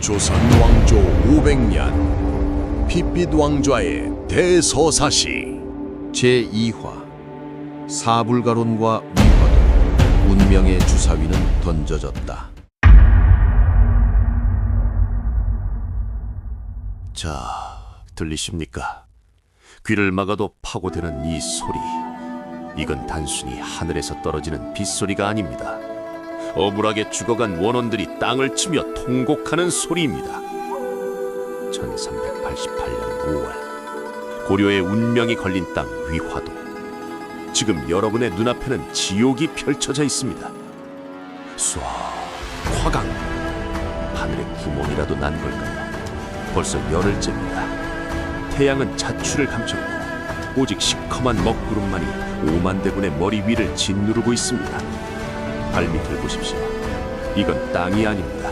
조선 왕조 500년 핏빛 왕좌의 대서사시 제2화 사불가론과 위화도 운명의 주사위는 던져졌다. 자, 들리십니까? 귀를 막아도 파고드는 이 소리. 이건 단순히 하늘에서 떨어지는 빗소리가 아닙니다. 억울하게 죽어간 원원들이 땅을 치며 통곡하는 소리입니다. 1388년 5월 고려의 운명이 걸린 땅 위화도. 지금 여러분의 눈앞에는 지옥이 펼쳐져 있습니다. 쏴, 화강. 하늘의 구멍이라도 난 걸까요? 벌써 열흘째입니다. 태양은 자취를 감췄고 오직 시커먼 먹구름만이 5만 대군의 머리 위를 짓누르고 있습니다. 발밑을 보십시오. 이건 땅이 아닙니다.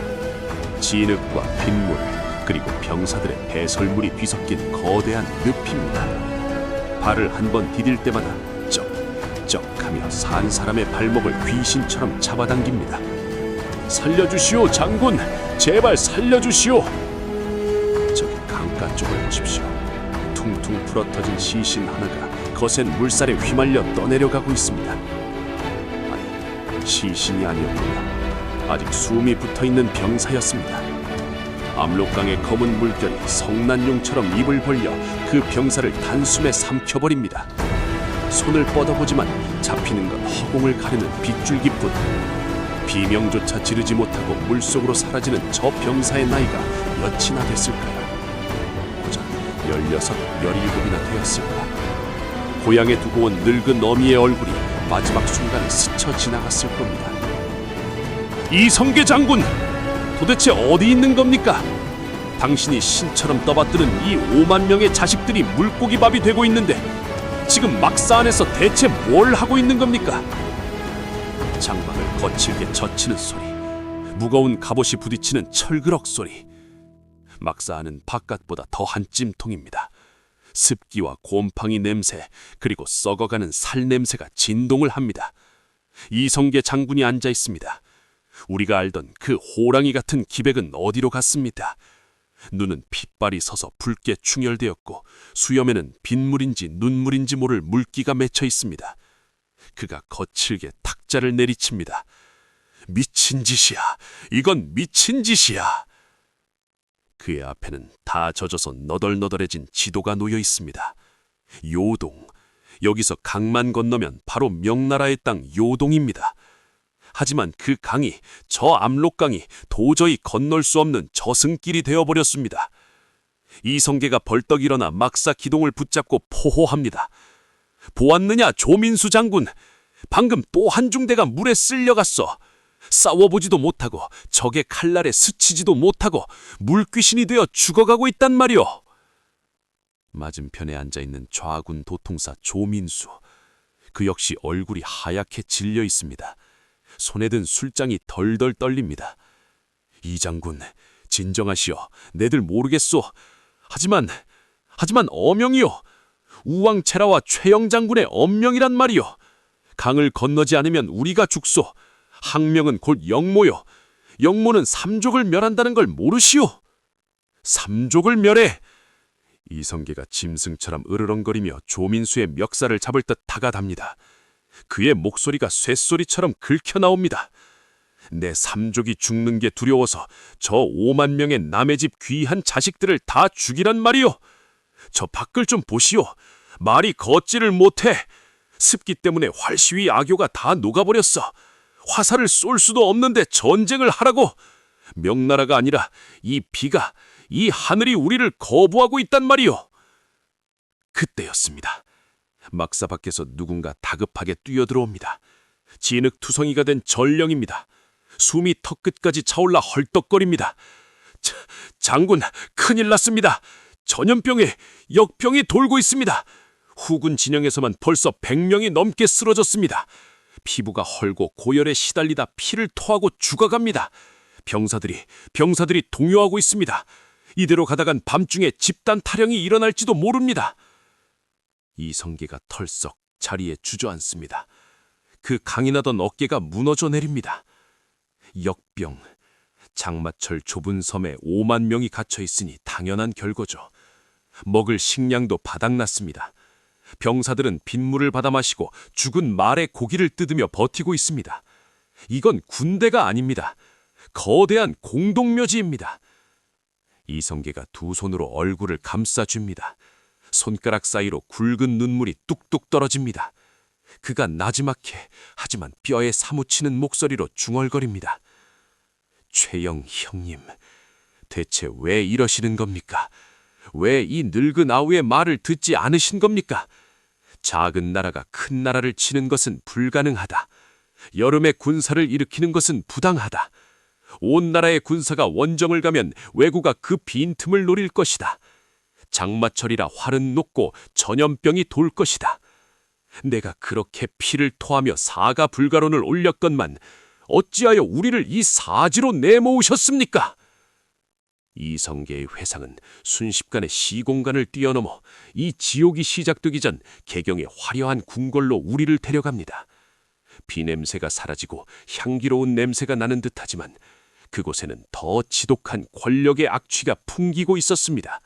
진흙과 빗물 그리고 병사들의 배설물이 뒤섞인 거대한 늪입니다. 발을 한 번 디딜 때마다 쩍쩍하며 산 사람의 발목을 귀신처럼 잡아당깁니다. 살려주시오, 장군! 제발 살려주시오! 저기 강가 쪽을 보십시오. 퉁퉁 풀어터진 시신 하나가 거센 물살에 휘말려 떠내려가고 있습니다. 아니, 시신이 아니었군요. 아직 숨이 붙어있는 병사였습니다. 압록강의 검은 물결이 성난용처럼 입을 벌려 그 병사를 단숨에 삼켜버립니다. 손을 뻗어보지만 잡히는 건 허공을 가르는 빗줄기뿐. 비명조차 지르지 못하고 물속으로 사라지는 저 병사의 나이가 몇이나 됐을까요? 16, 17이나 되었을까? 고향에 두고 온 늙은 어미의 얼굴이 마지막 순간에 스쳐 지나갔을 겁니다. 이성계 장군! 도대체 어디 있는 겁니까? 당신이 신처럼 떠받드는 이 5만 명의 자식들이 물고기밥이 되고 있는데 지금 막사 안에서 대체 뭘 하고 있는 겁니까? 장막을 거칠게 젖히는 소리, 무거운 갑옷이 부딪히는 철그럭 소리. 막사 안은 바깥보다 더한 찜통입니다. 습기와 곰팡이 냄새 그리고 썩어가는 살 냄새가 진동을 합니다. 이성계 장군이 앉아 있습니다. 우리가 알던 그 호랑이 같은 기백은 어디로 갔습니다. 눈은 핏발이 서서 붉게 충혈되었고 수염에는 빗물인지 눈물인지 모를 물기가 맺혀 있습니다. 그가 거칠게 탁자를 내리칩니다. 미친 짓이야. 이건 미친 짓이야. 그의 앞에는 다 젖어서 너덜너덜해진 지도가 놓여 있습니다. 요동. 여기서 강만 건너면 바로 명나라의 땅 요동입니다. 하지만 그 강이, 저 압록강이 도저히 건널 수 없는 저승길이 되어버렸습니다. 이성계가 벌떡 일어나 막사 기동을 붙잡고 포호합니다. 보았느냐, 조민수 장군? 방금 또 한 중대가 물에 쓸려갔어. 싸워보지도 못하고 적의 칼날에 스치지도 못하고 물귀신이 되어 죽어가고 있단 말이오. 맞은편에 앉아있는 좌군 도통사 조민수. 그 역시 얼굴이 하얗게 질려 있습니다. 손에 든 술장이 덜덜 떨립니다. 이 장군, 진정하시오. 내들 모르겠소. 하지만 어명이요. 우왕체라와 최영 장군의 엄명이란 말이요. 강을 건너지 않으면 우리가 죽소. 항명은 곧 영모요. 영모는 삼족을 멸한다는 걸 모르시오. 삼족을 멸해. 이성계가 짐승처럼 으르렁거리며 조민수의 멱살을 잡을 듯 다가답니다. 그의 목소리가 쇳소리처럼 긁혀 나옵니다. 내 삼족이 죽는 게 두려워서 저 5만 명의 남의 집 귀한 자식들을 다 죽이란 말이오. 저 밖을 좀 보시오. 말이 걷지를 못해. 습기 때문에 활시위 악교가 다 녹아버렸어. 화살을 쏠 수도 없는데 전쟁을 하라고. 명나라가 아니라 이 비가, 이 하늘이 우리를 거부하고 있단 말이오. 그때였습니다. 막사 밖에서 누군가 다급하게 뛰어들어옵니다. 진흙투성이가 된 전령입니다. 숨이 턱끝까지 차올라 헐떡거립니다. 장군, 큰일 났습니다. 전염병에 역병이 돌고 있습니다. 후군 진영에서만 벌써 100명이 넘게 쓰러졌습니다. 피부가 헐고 고열에 시달리다 피를 토하고 죽어갑니다. 병사들이 동요하고 있습니다. 이대로 가다간 밤중에 집단 탈영이 일어날지도 모릅니다. 이성계가 털썩 자리에 주저앉습니다. 그 강인하던 어깨가 무너져 내립니다. 역병, 장마철 좁은 섬에 5만 명이 갇혀 있으니 당연한 결과죠. 먹을 식량도 바닥났습니다. 병사들은 빗물을 받아 마시고 죽은 말의 고기를 뜯으며 버티고 있습니다. 이건 군대가 아닙니다. 거대한 공동묘지입니다. 이성계가 두 손으로 얼굴을 감싸줍니다. 손가락 사이로 굵은 눈물이 뚝뚝 떨어집니다. 그가 나지막해 하지만 뼈에 사무치는 목소리로 중얼거립니다. 최영 형님, 대체 왜 이러시는 겁니까? 왜 이 늙은 아우의 말을 듣지 않으신 겁니까? 작은 나라가 큰 나라를 치는 것은 불가능하다. 여름에 군사를 일으키는 것은 부당하다. 온 나라의 군사가 원정을 가면 왜구가 그 빈틈을 노릴 것이다. 장마철이라 활은 녹고 전염병이 돌 것이다. 내가 그렇게 피를 토하며 사가 불가론을 올렸건만 어찌하여 우리를 이 사지로 내모으셨습니까? 이성계의 회상은 순식간에 시공간을 뛰어넘어 이 지옥이 시작되기 전 개경의 화려한 궁궐로 우리를 데려갑니다. 비냄새가 사라지고 향기로운 냄새가 나는 듯하지만 그곳에는 더 지독한 권력의 악취가 풍기고 있었습니다.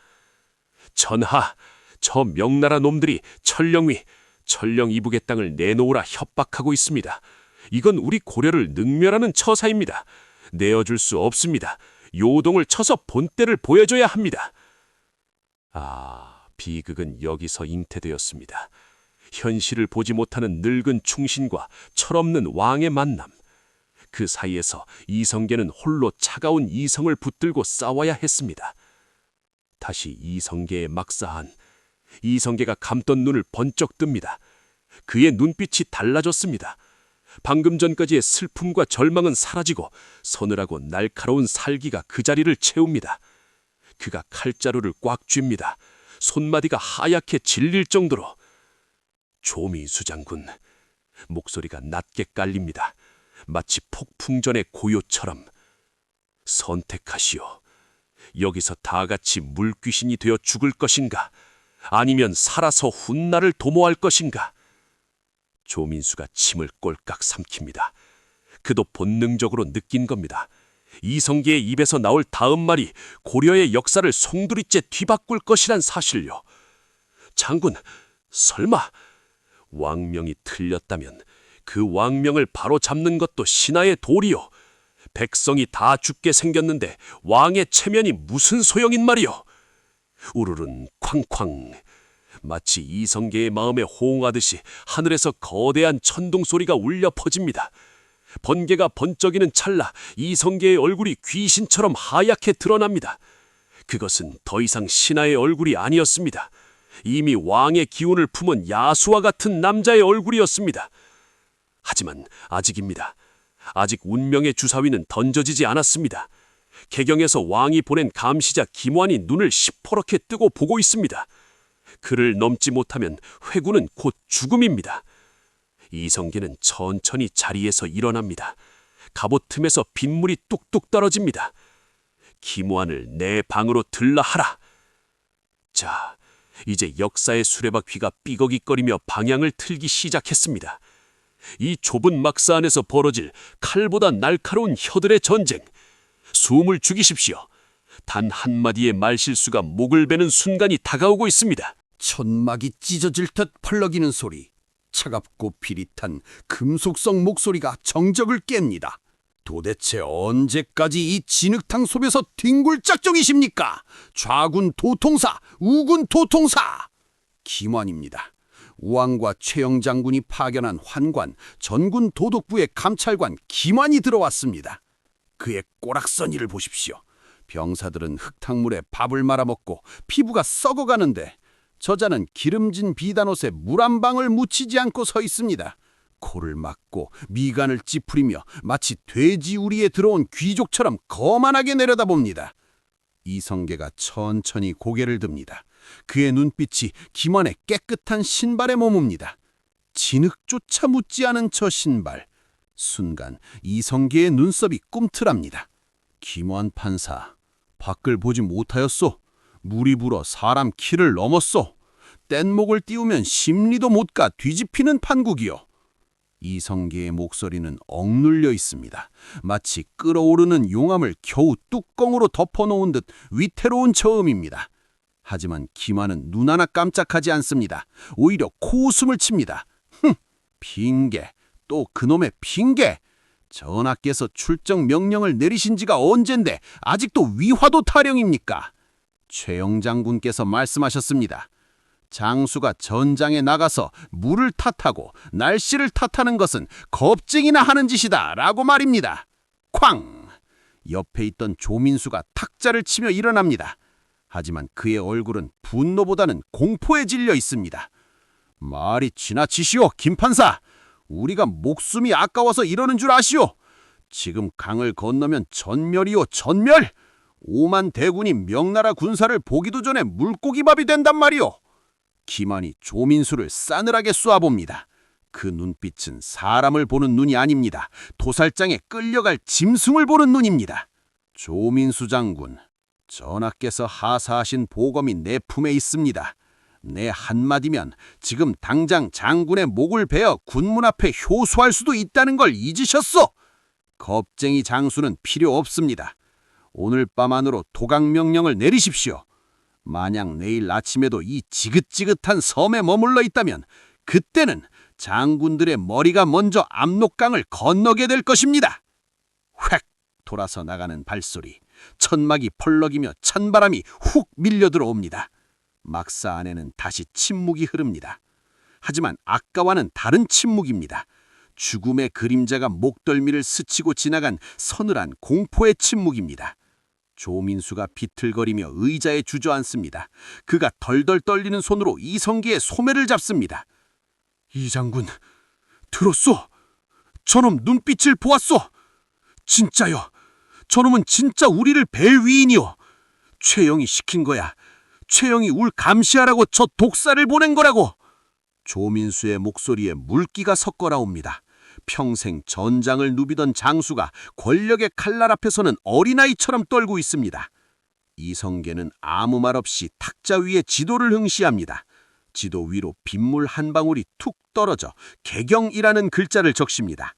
전하, 저 명나라 놈들이 천령 이북의 땅을 내놓으라 협박하고 있습니다. 이건 우리 고려를 능멸하는 처사입니다. 내어줄 수 없습니다. 요동을 쳐서 본때를 보여줘야 합니다. 비극은 여기서 잉태되었습니다. 현실을 보지 못하는 늙은 충신과 철없는 왕의 만남. 그 사이에서 이성계는 홀로 차가운 이성을 붙들고 싸워야 했습니다. 다시 이성계의 막사한 이성계가 감던 눈을 번쩍 뜹니다. 그의 눈빛이 달라졌습니다. 방금 전까지의 슬픔과 절망은 사라지고 서늘하고 날카로운 살기가 그 자리를 채웁니다. 그가 칼자루를 꽉 쥡니다. 손마디가 하얗게 질릴 정도로. 조미수 장군, 목소리가 낮게 깔립니다. 마치 폭풍 전의 고요처럼. 선택하시오. 여기서 다 같이 물귀신이 되어 죽을 것인가? 아니면 살아서 훗날을 도모할 것인가? 조민수가 침을 꼴깍 삼킵니다. 그도 본능적으로 느낀 겁니다. 이성계의 입에서 나올 다음 말이 고려의 역사를 송두리째 뒤바꿀 것이란 사실요. 장군, 설마 왕명이 틀렸다면 그 왕명을 바로 잡는 것도 신하의 도리요. 백성이 다 죽게 생겼는데 왕의 체면이 무슨 소용인 말이요. 우르른 쾅쾅. 마치 이성계의 마음에 호응하듯이 하늘에서 거대한 천둥 소리가 울려 퍼집니다. 번개가 번쩍이는 찰나 이성계의 얼굴이 귀신처럼 하얗게 드러납니다. 그것은 더 이상 신하의 얼굴이 아니었습니다. 이미 왕의 기운을 품은 야수와 같은 남자의 얼굴이었습니다. 하지만 아직입니다. 아직 운명의 주사위는 던져지지 않았습니다. 개경에서 왕이 보낸 감시자 김환이 눈을 시퍼렇게 뜨고 보고 있습니다. 그를 넘지 못하면 회군은 곧 죽음입니다. 이성계는 천천히 자리에서 일어납니다. 갑옷 틈에서 빗물이 뚝뚝 떨어집니다. 김환을 내 방으로 들라 하라. 자, 이제 역사의 수레바퀴가 삐걱이거리며 방향을 틀기 시작했습니다. 이 좁은 막사 안에서 벌어질 칼보다 날카로운 혀들의 전쟁. 숨을 죽이십시오. 단 한마디의 말실수가 목을 베는 순간이 다가오고 있습니다. 천막이 찢어질 듯 펄럭이는 소리, 차갑고 비릿한 금속성 목소리가 정적을 깹니다. 도대체 언제까지 이 진흙탕 속에서 뒹굴짝정이십니까? 좌군 도통사, 우군 도통사! 김환입니다. 우왕과 최영 장군이 파견한 환관, 전군 도독부의 감찰관 김환이 들어왔습니다. 그의 꼬락서니를 보십시오. 병사들은 흙탕물에 밥을 말아먹고 피부가 썩어가는데 저자는 기름진 비단옷에 물 한 방울 묻히지 않고 서 있습니다. 코를 막고 미간을 찌푸리며 마치 돼지 우리에 들어온 귀족처럼 거만하게 내려다봅니다. 이성계가 천천히 고개를 듭니다. 그의 눈빛이 김환의 깨끗한 신발에 머뭅니다. 진흙조차 묻지 않은 저 신발. 순간 이성계의 눈썹이 꿈틀합니다. 김환 판사, 밖을 보지 못하였소. 물이 불어 사람 키를 넘었소. 뗏목을 띄우면 심리도 못 가 뒤집히는 판국이요. 이성계의 목소리는 억눌려 있습니다. 마치 끓어오르는 용암을 겨우 뚜껑으로 덮어놓은 듯 위태로운 저음입니다. 하지만 김한은 눈 하나 깜짝하지 않습니다. 오히려 코웃음을 칩니다. 핑계, 또 그놈의 핑계! 전하께서 출정 명령을 내리신 지가 언젠데 아직도 위화도 타령입니까? 최영 장군께서 말씀하셨습니다. 장수가 전장에 나가서 물을 탓하고 날씨를 탓하는 것은 겁쟁이나 하는 짓이다 라고 말입니다. 쾅! 옆에 있던 조민수가 탁자를 치며 일어납니다. 하지만 그의 얼굴은 분노보다는 공포에 질려 있습니다. 말이 지나치시오, 김판사. 우리가 목숨이 아까워서 이러는 줄 아시오. 지금 강을 건너면 전멸이오, 전멸. 5만 대군이 명나라 군사를 보기도 전에 물고기밥이 된단 말이오. 김한이 조민수를 싸늘하게 쏘아봅니다. 그 눈빛은 사람을 보는 눈이 아닙니다. 도살장에 끌려갈 짐승을 보는 눈입니다. 조민수 장군, 전하께서 하사하신 보검이 내 품에 있습니다. 내 한마디면 지금 당장 장군의 목을 베어 군문 앞에 효수할 수도 있다는 걸 잊으셨소? 겁쟁이 장수는 필요 없습니다. 오늘 밤 안으로 도강 명령을 내리십시오. 만약 내일 아침에도 이 지긋지긋한 섬에 머물러 있다면 그때는 장군들의 머리가 먼저 압록강을 건너게 될 것입니다. 획 돌아서 나가는 발소리, 천막이 펄럭이며 찬바람이 훅 밀려 들어옵니다. 막사 안에는 다시 침묵이 흐릅니다. 하지만 아까와는 다른 침묵입니다. 죽음의 그림자가 목덜미를 스치고 지나간 서늘한 공포의 침묵입니다. 조민수가 비틀거리며 의자에 주저앉습니다. 그가 덜덜 떨리는 손으로 이성계의 소매를 잡습니다. 이 장군, 들었소? 저놈 눈빛을 보았소? 진짜요. 저놈은 진짜 우리를 벨 위인이요. 최영이 시킨 거야. 최영이 울 감시하라고 저 독사를 보낸 거라고. 조민수의 목소리에 물기가 섞어나옵니다. 평생 전장을 누비던 장수가 권력의 칼날 앞에서는 어린아이처럼 떨고 있습니다. 이성계는 아무 말 없이 탁자 위에 지도를 응시합니다. 지도 위로 빗물 한 방울이 툭 떨어져 개경이라는 글자를 적십니다.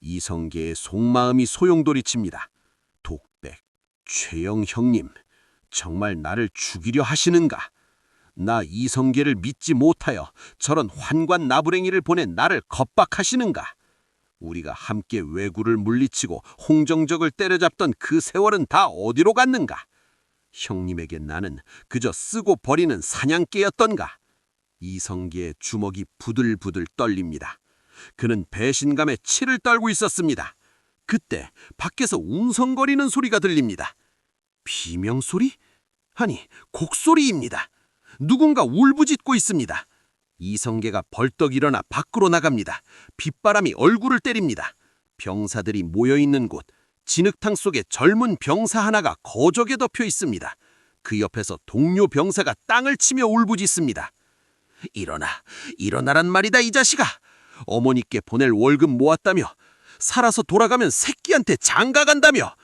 이성계의 속마음이 소용돌이칩니다. 독백, 최영 형님, 정말 나를 죽이려 하시는가? 나 이성계를 믿지 못하여 저런 환관 나부랭이를 보내 나를 겁박하시는가? 우리가 함께 왜구를 물리치고 홍정적을 때려잡던 그 세월은 다 어디로 갔는가? 형님에게 나는 그저 쓰고 버리는 사냥개였던가? 이성계의 주먹이 부들부들 떨립니다. 그는 배신감에 치를 떨고 있었습니다. 그때 밖에서 웅성거리는 소리가 들립니다. 비명소리? 아니, 곡소리입니다. 누군가 울부짖고 있습니다. 이성계가 벌떡 일어나 밖으로 나갑니다. 빗바람이 얼굴을 때립니다. 병사들이 모여있는 곳, 진흙탕 속에 젊은 병사 하나가 거적에 덮여 있습니다. 그 옆에서 동료 병사가 땅을 치며 울부짖습니다. 일어나란 말이다, 이 자식아. 어머니께 보낼 월급 모았다며, 살아서 돌아가면 새끼한테 장가간다며.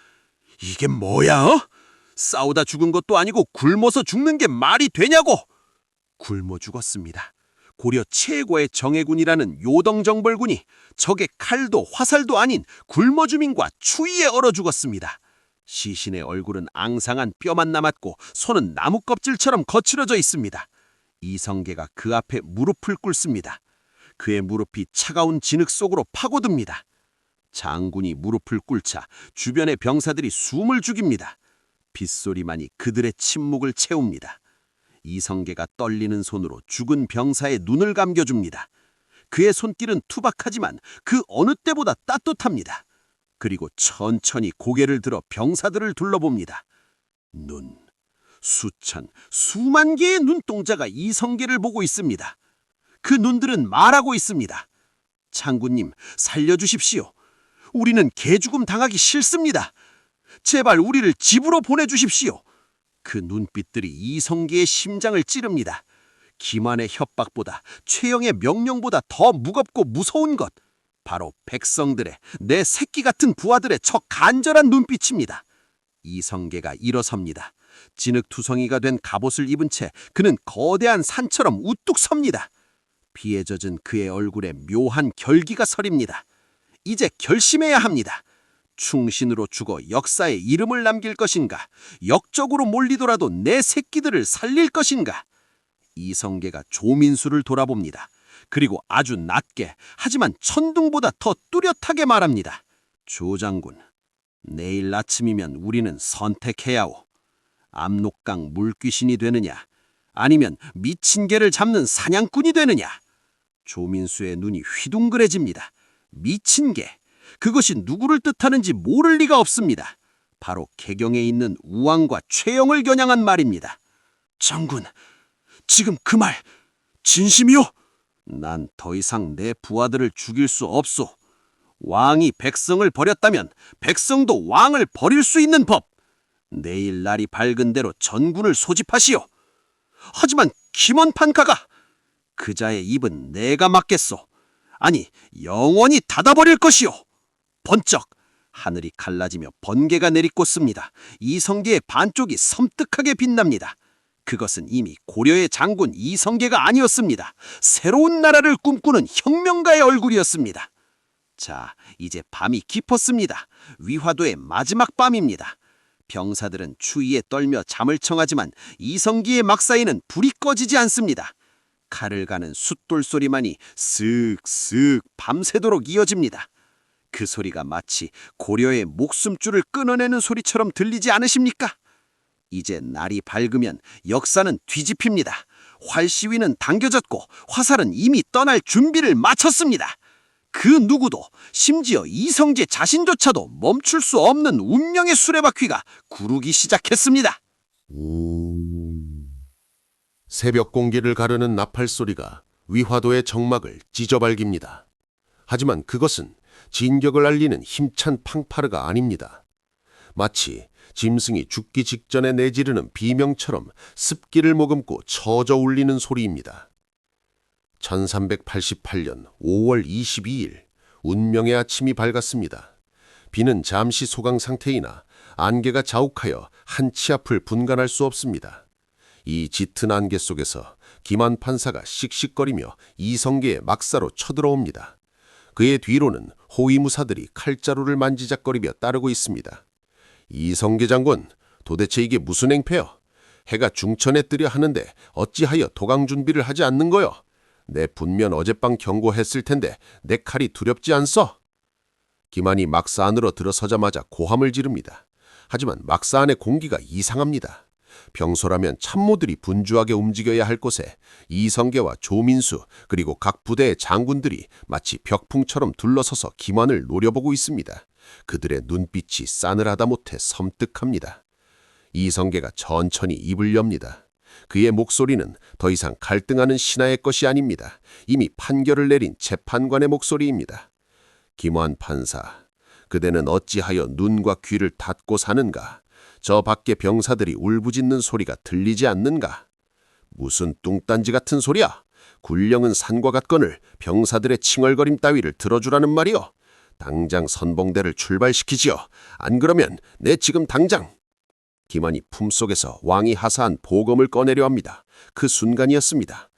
이게 뭐야, 어? 싸우다 죽은 것도 아니고 굶어서 죽는 게 말이 되냐고. 굶어 죽었습니다. 고려 최고의 정예군이라는 요동정벌군이 적의 칼도 화살도 아닌 굶어 주민과 추위에 얼어 죽었습니다. 시신의 얼굴은 앙상한 뼈만 남았고 손은 나무 껍질처럼 거칠어져 있습니다. 이성계가 그 앞에 무릎을 꿇습니다. 그의 무릎이 차가운 진흙 속으로 파고듭니다. 장군이 무릎을 꿇자 주변의 병사들이 숨을 죽입니다. 빗소리만이 그들의 침묵을 채웁니다. 이성계가 떨리는 손으로 죽은 병사의 눈을 감겨줍니다. 그의 손길은 투박하지만 그 어느 때보다 따뜻합니다. 그리고 천천히 고개를 들어 병사들을 둘러봅니다. 눈, 수만 개의 눈동자가 이성계를 보고 있습니다. 그 눈들은 말하고 있습니다. 장군님, 살려주십시오. 우리는 개죽음 당하기 싫습니다. 제발 우리를 집으로 보내주십시오. 그 눈빛들이 이성계의 심장을 찌릅니다. 기만의 협박보다, 최영의 명령보다 더 무겁고 무서운 것, 바로 백성들의, 내 새끼 같은 부하들의 저 간절한 눈빛입니다. 이성계가 일어섭니다. 진흙투성이가 된 갑옷을 입은 채 그는 거대한 산처럼 우뚝 섭니다. 피에 젖은 그의 얼굴에 묘한 결기가 서립니다. 이제 결심해야 합니다. 충신으로 죽어 역사에 이름을 남길 것인가? 역적으로 몰리더라도 내 새끼들을 살릴 것인가? 이성계가 조민수를 돌아봅니다. 그리고 아주 낮게 하지만 천둥보다 더 뚜렷하게 말합니다. 조장군, 내일 아침이면 우리는 선택해야 오. 압록강 물귀신이 되느냐 아니면 미친 개를 잡는 사냥꾼이 되느냐. 조민수의 눈이 휘둥그레집니다. 미친 개, 그것이 누구를 뜻하는지 모를 리가 없습니다. 바로 개경에 있는 우왕과 최영을 겨냥한 말입니다. 장군, 지금 그 말 진심이요? 난 더 이상 내 부하들을 죽일 수 없소. 왕이 백성을 버렸다면 백성도 왕을 버릴 수 있는 법. 내일 날이 밝은 대로 전군을 소집하시오. 하지만 김원판가가 그자의 입은 내가 막겠소. 아니, 영원히 닫아버릴 것이오. 번쩍 하늘이 갈라지며 번개가 내리꽂습니다. 이성계의 반쪽이 섬뜩하게 빛납니다. 그것은 이미 고려의 장군 이성계가 아니었습니다. 새로운 나라를 꿈꾸는 혁명가의 얼굴이었습니다. 자, 이제 밤이 깊었습니다. 위화도의 마지막 밤입니다. 병사들은 추위에 떨며 잠을 청하지만 이성계의 막사에는 불이 꺼지지 않습니다. 칼을 가는 숫돌 소리만이 쓱쓱 밤새도록 이어집니다. 그 소리가 마치 고려의 목숨줄을 끊어내는 소리처럼 들리지 않으십니까? 이제 날이 밝으면 역사는 뒤집힙니다. 활시위는 당겨졌고 화살은 이미 떠날 준비를 마쳤습니다. 그 누구도, 심지어 이성계 자신조차도 멈출 수 없는 운명의 수레바퀴가 구르기 시작했습니다. 새벽 공기를 가르는 나팔 소리가 위화도의 정막을 찢어발깁니다. 하지만 그것은 진격을 알리는 힘찬 팡파르가 아닙니다. 마치 짐승이 죽기 직전에 내지르는 비명처럼 습기를 머금고 처져 울리는 소리입니다. 1388년 5월 22일 운명의 아침이 밝았습니다. 비는 잠시 소강 상태이나 안개가 자욱하여 한치 앞을 분간할 수 없습니다. 이 짙은 안개 속에서 김한 판사가 씩씩거리며 이성계의 막사로 쳐들어옵니다. 그의 뒤로는 호위무사들이 칼자루를 만지작거리며 따르고 있습니다. 이성계 장군, 도대체 이게 무슨 행패여? 해가 중천에 뜨려 하는데 어찌하여 도강 준비를 하지 않는 거여? 내 분면 어젯밤 경고했을 텐데 내 칼이 두렵지 않소? 김한이 막사 안으로 들어서자마자 고함을 지릅니다. 하지만 막사 안의 공기가 이상합니다. 평소라면 참모들이 분주하게 움직여야 할 곳에 이성계와 조민수 그리고 각 부대의 장군들이 마치 벽풍처럼 둘러서서 김한을 노려보고 있습니다. 그들의 눈빛이 싸늘하다 못해 섬뜩합니다. 이성계가 천천히 입을 엽니다. 그의 목소리는 더 이상 갈등하는 신하의 것이 아닙니다. 이미 판결을 내린 재판관의 목소리입니다. 김환 판사, 그대는 어찌하여 눈과 귀를 닫고 사는가? 저 밖에 병사들이 울부짖는 소리가 들리지 않는가? 무슨 뚱딴지 같은 소리야? 굴령은 산과 같거늘 병사들의 칭얼거림 따위를 들어주라는 말이오. 당장 선봉대를 출발시키지요. 안 그러면 내 지금 당장. 김한이 품속에서 왕이 하사한 보검을 꺼내려 합니다. 그 순간이었습니다.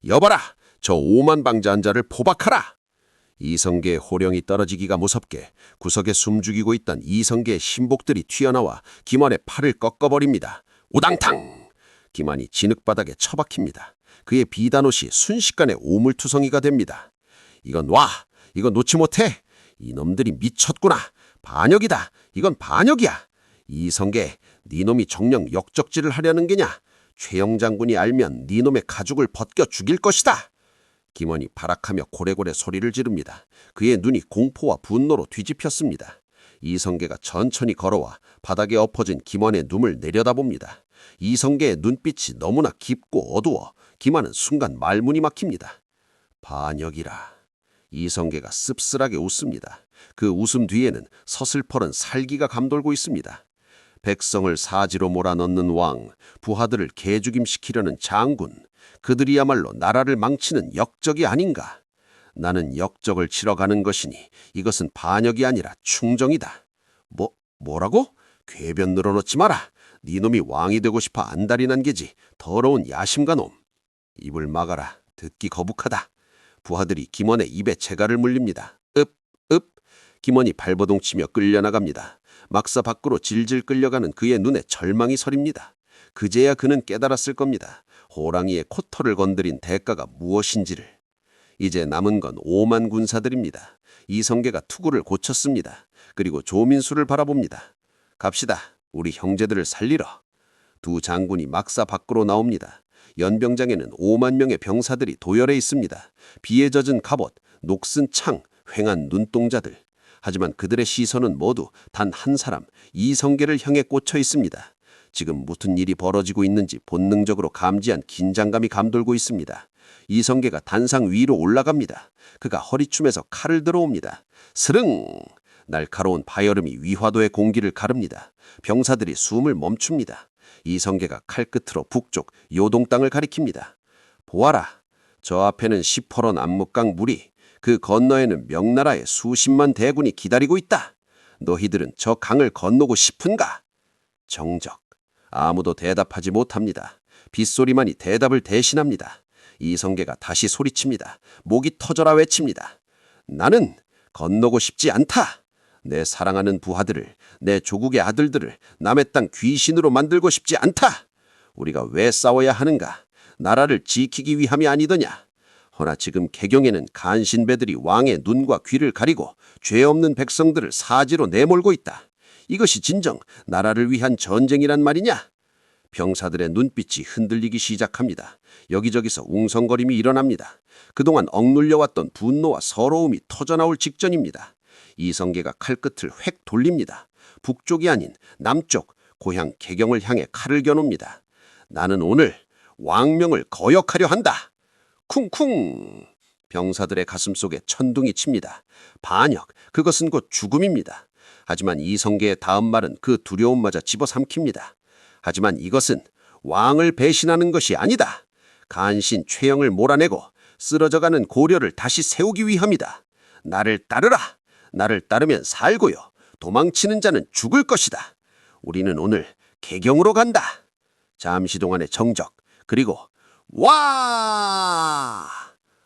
여봐라, 저 오만방자 한 자를 포박하라. 이성계의 호령이 떨어지기가 무섭게 구석에 숨죽이고 있던 이성계의 신복들이 튀어나와 김한의 팔을 꺾어버립니다. 우당탕! 김한이 진흙바닥에 처박힙니다. 그의 비단옷이 순식간에 오물투성이가 됩니다. 이건 이건 놓지 못해. 이놈들이 미쳤구나. 반역이다. 이건 반역이야. 이성계, 니놈이 정녕 역적질을 하려는 게냐? 최영 장군이 알면 니놈의 가죽을 벗겨 죽일 것이다. 김원이 발악하며 고래고래 소리를 지릅니다. 그의 눈이 공포와 분노로 뒤집혔습니다. 이성계가 천천히 걸어와 바닥에 엎어진 김원의 눈을 내려다봅니다. 이성계의 눈빛이 너무나 깊고 어두워 김원은 순간 말문이 막힙니다. 반역이라. 이성계가 씁쓸하게 웃습니다. 그 웃음 뒤에는 서슬퍼런 살기가 감돌고 있습니다. 백성을 사지로 몰아넣는 왕, 부하들을 개죽임시키려는 장군, 그들이야말로 나라를 망치는 역적이 아닌가. 나는 역적을 치러 가는 것이니 이것은 반역이 아니라 충정이다. 뭐라고? 궤변 늘어놓지 마라. 네 놈이 왕이 되고 싶어 안달이 난 게지. 더러운 야심가 놈. 입을 막아라. 듣기 거북하다. 부하들이 김원의 입에 재갈을 물립니다. 읍, 읍. 김원이 발버둥치며 끌려나갑니다. 막사 밖으로 질질 끌려가는 그의 눈에 절망이 서립니다. 그제야 그는 깨달았을 겁니다. 호랑이의 코털을 건드린 대가가 무엇인지를. 이제 남은 건 5만 군사들입니다. 이성계가 투구를 고쳤습니다. 그리고 조민수를 바라봅니다. 갑시다. 우리 형제들을 살리러. 두 장군이 막사 밖으로 나옵니다. 연병장에는 5만 명의 병사들이 도열해 있습니다. 비에 젖은 갑옷, 녹슨 창, 휑한 눈동자들. 하지만 그들의 시선은 모두 단 한 사람, 이성계를 향해 꽂혀 있습니다. 지금 무슨 일이 벌어지고 있는지 본능적으로 감지한 긴장감이 감돌고 있습니다. 이성계가 단상 위로 올라갑니다. 그가 허리춤에서 칼을 들어옵니다. 스릉! 날카로운 파열음이 위화도의 공기를 가릅니다. 병사들이 숨을 멈춥니다. 이성계가 칼끝으로 북쪽 요동 땅을 가리킵니다. 보아라. 저 앞에는 시퍼런 압록강 물이, 그 건너에는 명나라의 수십만 대군이 기다리고 있다. 너희들은 저 강을 건너고 싶은가? 정적. 아무도 대답하지 못합니다. 빗소리만이 대답을 대신합니다. 이성계가 다시 소리칩니다. 목이 터져라 외칩니다. 나는 건너고 싶지 않다. 내 사랑하는 부하들을, 내 조국의 아들들을 남의 땅 귀신으로 만들고 싶지 않다. 우리가 왜 싸워야 하는가? 나라를 지키기 위함이 아니더냐? 허나 지금 개경에는 간신배들이 왕의 눈과 귀를 가리고 죄 없는 백성들을 사지로 내몰고 있다. 이것이 진정 나라를 위한 전쟁이란 말이냐? 병사들의 눈빛이 흔들리기 시작합니다. 여기저기서 웅성거림이 일어납니다. 그동안 억눌려왔던 분노와 서러움이 터져나올 직전입니다. 이성계가 칼끝을 획 돌립니다. 북쪽이 아닌 남쪽, 고향 개경을 향해 칼을 겨눕니다. 나는 오늘 왕명을 거역하려 한다. 쿵쿵! 병사들의 가슴속에 천둥이 칩니다. 반역, 그것은 곧 죽음입니다. 하지만 이성계의 다음 말은 그 두려움마저 집어삼킵니다. 하지만 이것은 왕을 배신하는 것이 아니다. 간신 최영을 몰아내고 쓰러져가는 고려를 다시 세우기 위함이다. 나를 따르라. 나를 따르면 살고요. 도망치는 자는 죽을 것이다. 우리는 오늘 개경으로 간다. 잠시 동안의 정적, 그리고 와!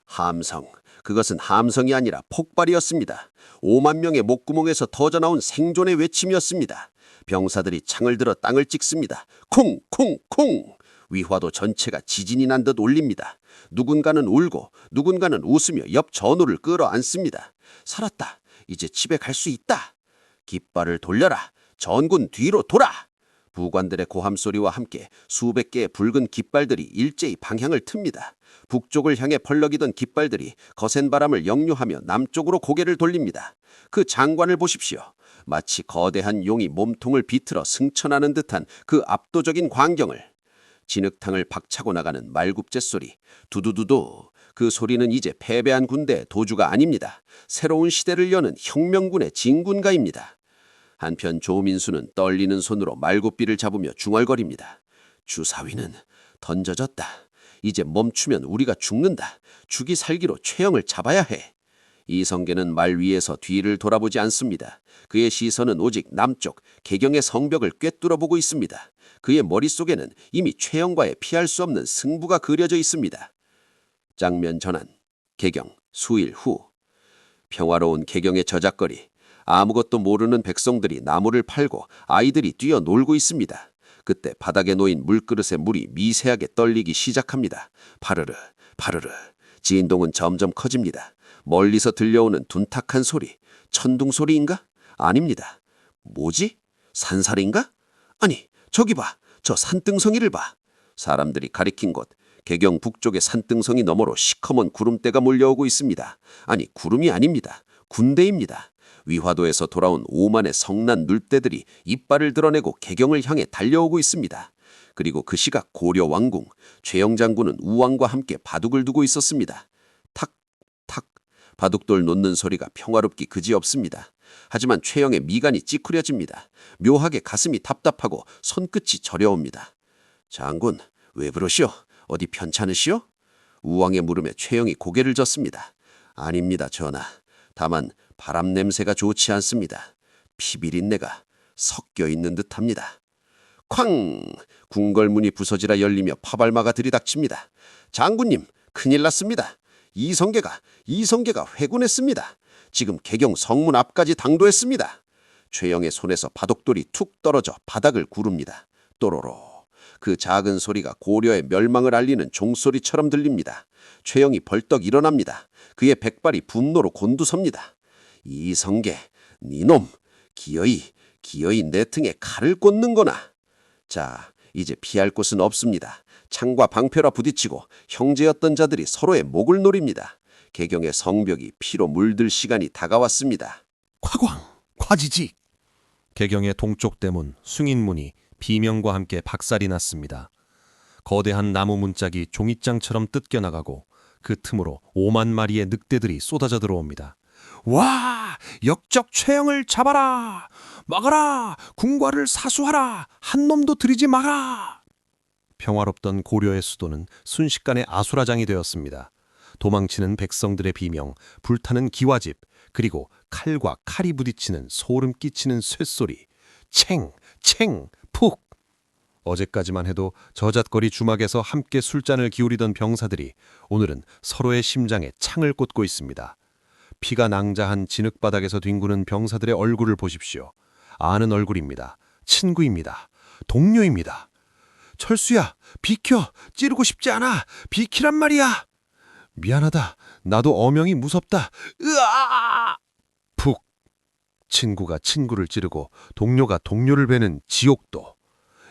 함성. 그것은 함성이 아니라 폭발이었습니다. 5만 명의 목구멍에서 터져나온 생존의 외침이었습니다. 병사들이 창을 들어 땅을 찍습니다. 쿵쿵쿵! 위화도 전체가 지진이 난 듯 울립니다. 누군가는 울고 누군가는 웃으며 옆 전우를 끌어안습니다. 살았다. 이제 집에 갈 수 있다. 깃발을 돌려라. 전군 뒤로 돌아. 부관들의 고함소리와 함께 수백 개의 붉은 깃발들이 일제히 방향을 틉니다. 북쪽을 향해 펄럭이던 깃발들이 거센 바람을 역류하며 남쪽으로 고개를 돌립니다. 그 장관을 보십시오. 마치 거대한 용이 몸통을 비틀어 승천하는 듯한 그 압도적인 광경을. 진흙탕을 박차고 나가는 말굽제 소리. 두두두두. 그 소리는 이제 패배한 군대의 도주가 아닙니다. 새로운 시대를 여는 혁명군의 진군가입니다. 한편 조민수는 떨리는 손으로 말굽비를 잡으며 중얼거립니다. 주사위는 던져졌다. 이제 멈추면 우리가 죽는다. 죽이 살기로 최영을 잡아야 해. 이성계는 말 위에서 뒤를 돌아보지 않습니다. 그의 시선은 오직 남쪽 개경의 성벽을 꿰뚫어보고 있습니다. 그의 머릿속에는 이미 최영과의 피할 수 없는 승부가 그려져 있습니다. 장면 전환, 개경, 수일 후. 평화로운 개경의 저작거리. 아무것도 모르는 백성들이 나무를 팔고 아이들이 뛰어놀고 있습니다. 그때 바닥에 놓인 물그릇의 물이 미세하게 떨리기 시작합니다. 파르르, 파르르. 진동은 점점 커집니다. 멀리서 들려오는 둔탁한 소리. 천둥 소리인가? 아닙니다. 뭐지? 산살인가? 아니, 저기 봐. 저 산등성이를 봐. 사람들이 가리킨 곳. 개경 북쪽의 산등성이 너머로 시커먼 구름대가 몰려오고 있습니다. 아니, 구름이 아닙니다. 군대입니다. 위화도에서 돌아온 5만의 성난 눌대들이 이빨을 드러내고 개경을 향해 달려오고 있습니다. 그리고 그 시각 고려 왕궁, 최영 장군은 우왕과 함께 바둑을 두고 있었습니다. 탁, 탁, 바둑돌 놓는 소리가 평화롭기 그지없습니다. 하지만 최영의 미간이 찌푸려집니다. 묘하게 가슴이 답답하고 손끝이 저려옵니다. 장군, 왜 그러시오? 어디 편찮으시오? 우왕의 물음에 최영이 고개를 젓습니다. 아닙니다, 전하. 다만 바람 냄새가 좋지 않습니다. 피비린내가 섞여 있는 듯합니다. 쾅! 궁궐문이 부서지라 열리며 파발마가 들이닥칩니다. 장군님, 큰일 났습니다. 이성계가 회군했습니다. 지금 개경 성문 앞까지 당도했습니다. 최영의 손에서 바둑돌이 툭 떨어져 바닥을 구릅니다. 또로로. 그 작은 소리가 고려의 멸망을 알리는 종소리처럼 들립니다. 최영이 벌떡 일어납니다. 그의 백발이 분노로 곤두섭니다. 이성계, 니놈, 기어이 내 등에 칼을 꽂는 거나. 자, 이제 피할 곳은 없습니다. 창과 방패라 부딪히고 형제였던 자들이 서로의 목을 노립니다. 개경의 성벽이 피로 물들 시간이 다가왔습니다. 화광, 화지직. 개경의 동쪽 대문 숭인문이 비명과 함께 박살이 났습니다. 거대한 나무 문짝이 종잇장처럼 뜯겨나가고 그 틈으로 5만 마리의 늑대들이 쏟아져 들어옵니다. 와! 역적 최영을 잡아라! 막아라! 궁궐을 사수하라! 한 놈도 들이지 마라! 평화롭던 고려의 수도는 순식간에 아수라장이 되었습니다. 도망치는 백성들의 비명, 불타는 기와집, 그리고 칼과 칼이 부딪히는 소름 끼치는 쇳소리. 챙! 챙! 푹! 어제까지만 해도 저잣거리 주막에서 함께 술잔을 기울이던 병사들이 오늘은 서로의 심장에 창을 꽂고 있습니다. 피가 낭자한 진흙바닥에서 뒹구는 병사들의 얼굴을 보십시오. 아는 얼굴입니다. 친구입니다. 동료입니다. 철수야, 비켜! 찌르고 싶지 않아! 비키란 말이야! 미안하다. 나도 어명이 무섭다. 으아! 푹! 친구가 친구를 찌르고 동료가 동료를 베는 지옥도.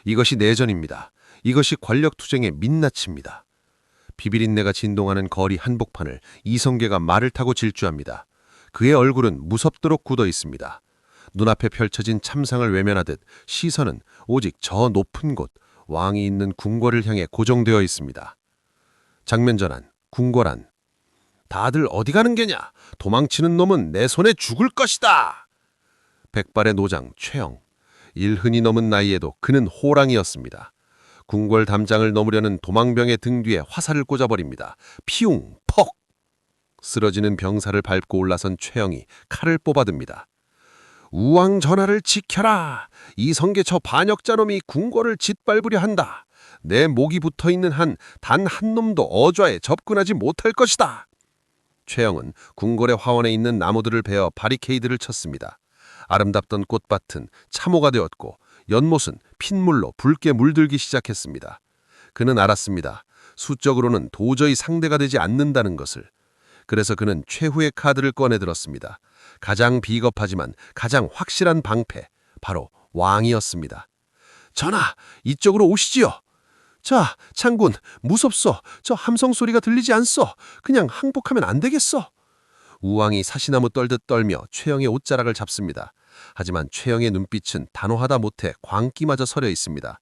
이것이 내전입니다. 이것이 권력투쟁의 민낯입니다. 비비린내가 진동하는 거리 한복판을 이성계가 말을 타고 질주합니다. 그의 얼굴은 무섭도록 굳어 있습니다. 눈앞에 펼쳐진 참상을 외면하듯 시선은 오직 저 높은 곳, 왕이 있는 궁궐을 향해 고정되어 있습니다. 장면 전환, 궁궐안. 다들 어디 가는 게냐? 도망치는 놈은 내 손에 죽을 것이다! 백발의 노장 최영. 일흔이 넘은 나이에도 그는 호랑이였습니다. 궁궐 담장을 넘으려는 도망병의 등 뒤에 화살을 꽂아버립니다. 피웅! 퍽! 쓰러지는 병사를 밟고 올라선 최영이 칼을 뽑아듭니다. 우왕 전하를 지켜라! 이성계 저 반역자놈이 궁궐을 짓밟으려 한다. 내 목이 붙어있는 한 단 한 놈도 어좌에 접근하지 못할 것이다. 최영은 궁궐의 화원에 있는 나무들을 베어 바리케이드를 쳤습니다. 아름답던 꽃밭은 참호가 되었고 연못은 핏물로 붉게 물들기 시작했습니다. 그는 알았습니다. 수적으로는 도저히 상대가 되지 않는다는 것을. 그래서 그는 최후의 카드를 꺼내들었습니다. 가장 비겁하지만 가장 확실한 방패, 바로 왕이었습니다. 전하, 이쪽으로 오시지요. 자, 장군, 무섭소. 저 함성 소리가 들리지 않소. 그냥 항복하면 안 되겠소. 우왕이 사시나무 떨듯 떨며 최영의 옷자락을 잡습니다. 하지만 최영의 눈빛은 단호하다 못해 광기마저 서려 있습니다.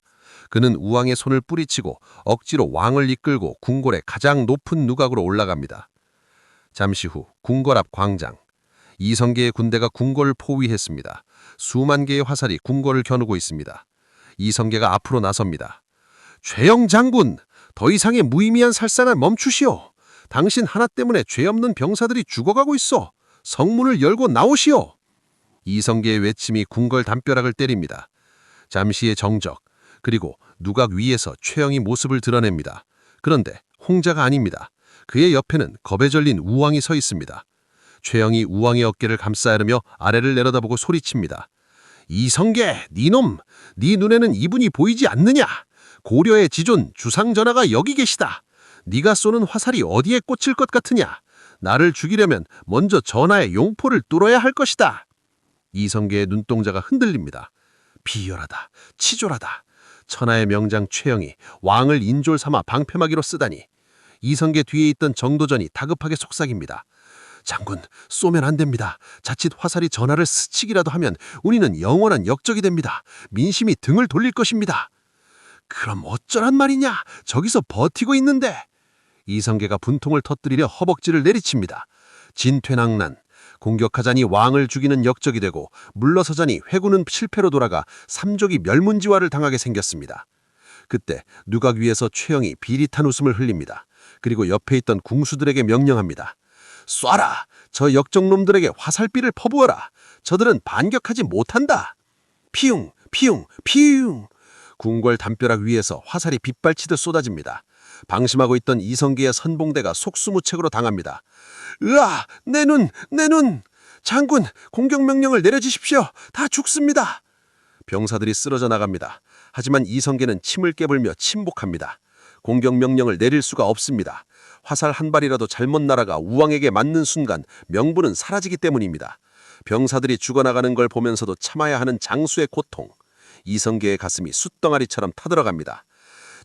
그는 우왕의 손을 뿌리치고 억지로 왕을 이끌고 궁궐의 가장 높은 누각으로 올라갑니다. 잠시 후 궁궐 앞 광장. 이성계의 군대가 궁궐을 포위했습니다. 수만 개의 화살이 궁궐을 겨누고 있습니다. 이성계가 앞으로 나섭니다. 최영 장군, 더 이상의 무의미한 살상을 멈추시오. 당신 하나 때문에 죄 없는 병사들이 죽어가고 있어. 성문을 열고 나오시오. 이성계의 외침이 궁궐 담벼락을 때립니다. 잠시의 정적, 그리고 누각 위에서 최영이 모습을 드러냅니다. 그런데 홍자가 아닙니다. 그의 옆에는 겁에 절린 우왕이 서 있습니다. 최영이 우왕의 어깨를 감싸 안으며 아래를 내려다보고 소리칩니다. 이성계, 니놈, 네 눈에는 이분이 보이지 않느냐? 고려의 지존 주상전하가 여기 계시다. 네가 쏘는 화살이 어디에 꽂힐 것 같으냐? 나를 죽이려면 먼저 전하의 용포를 뚫어야 할 것이다. 이성계의 눈동자가 흔들립니다. 비열하다, 치졸하다. 천하의 명장 최영이 왕을 인졸 삼아 방패막이로 쓰다니. 이성계 뒤에 있던 정도전이 다급하게 속삭입니다. 장군, 쏘면 안 됩니다. 자칫 화살이 전하를 스치기라도 하면 우리는 영원한 역적이 됩니다. 민심이 등을 돌릴 것입니다. 그럼 어쩌란 말이냐? 저기서 버티고 있는데. 이성계가 분통을 터뜨리려 허벅지를 내리칩니다. 진퇴낭난. 공격하자니 왕을 죽이는 역적이 되고 물러서자니 회군은 실패로 돌아가 삼족이 멸문지화를 당하게 생겼습니다. 그때 누각 위에서 최영이 비릿한 웃음을 흘립니다. 그리고 옆에 있던 궁수들에게 명령합니다. 쏴라! 저 역적놈들에게 화살비를 퍼부어라! 저들은 반격하지 못한다! 피웅! 피웅! 피웅! 궁궐 담벼락 위에서 화살이 빗발치듯 쏟아집니다. 방심하고 있던 이성계의 선봉대가 속수무책으로 당합니다. 으아! 내 눈! 내 눈! 장군! 공격 명령을 내려주십시오! 다 죽습니다! 병사들이 쓰러져 나갑니다. 하지만 이성계는 침을 깨불며 침복합니다. 공격 명령을 내릴 수가 없습니다. 화살 한 발이라도 잘못 날아가 우왕에게 맞는 순간 명분은 사라지기 때문입니다. 병사들이 죽어나가는 걸 보면서도 참아야 하는 장수의 고통. 이성계의 가슴이 숯덩아리처럼 타들어갑니다.